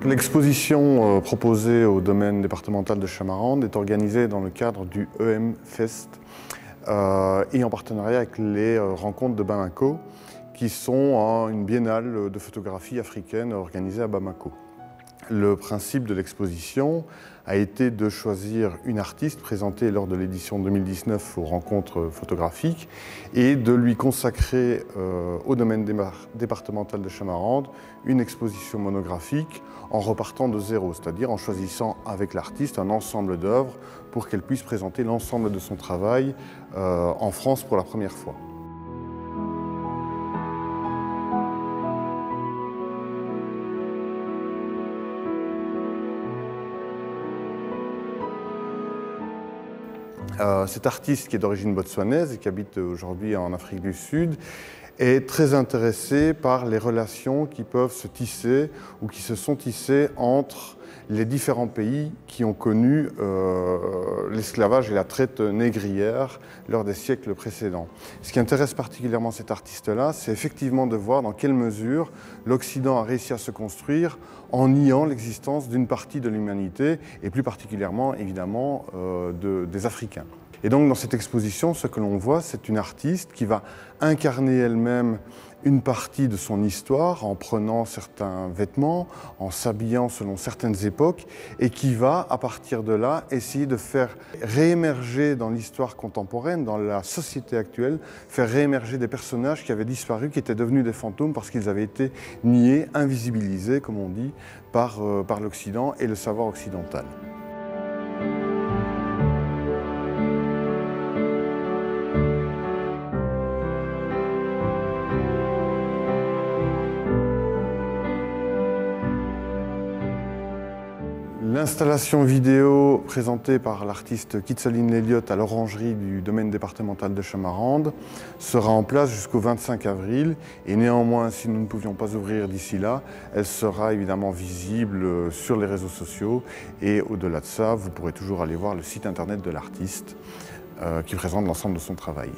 L'exposition proposée au domaine départemental de Chamarande est organisée dans le cadre du EM Fest et en partenariat avec les rencontres de Bamako, qui sont une biennale de photographie africaine organisée à Bamako. Le principe de l'exposition a été de choisir une artiste présentée lors de l'édition 2019 aux rencontres photographiques et de lui consacrer au domaine départemental de Chamarande une exposition monographique en repartant de zéro, c'est-à-dire en choisissant avec l'artiste un ensemble d'œuvres pour qu'elle puisse présenter l'ensemble de son travail en France pour la première fois. Cet artiste qui est d'origine botswanaise et qui habite aujourd'hui en Afrique du Sud est très intéressé par les relations qui peuvent se tisser ou qui se sont tissées entre les différents pays qui ont connu l'esclavage et la traite négrière lors des siècles précédents. Ce qui intéresse particulièrement cet artiste-là, c'est effectivement de voir dans quelle mesure l'Occident a réussi à se construire en niant l'existence d'une partie de l'humanité et plus particulièrement évidemment des Africains. Et donc dans cette exposition, ce que l'on voit, c'est une artiste qui va incarner elle-même une partie de son histoire en prenant certains vêtements, en s'habillant selon certaines époques et qui va, à partir de là, essayer de faire réémerger dans l'histoire contemporaine, dans la société actuelle, faire réémerger des personnages qui avaient disparu, qui étaient devenus des fantômes parce qu'ils avaient été niés, invisibilisés, comme on dit, par l'Occident et le savoir occidental. L'installation vidéo présentée par l'artiste Kitsoline Elliott à l'orangerie du domaine départemental de Chamarande sera en place jusqu'au 25 avril et néanmoins, si nous ne pouvions pas ouvrir d'ici là, elle sera évidemment visible sur les réseaux sociaux et au-delà de ça, vous pourrez toujours aller voir le site internet de l'artiste qui présente l'ensemble de son travail.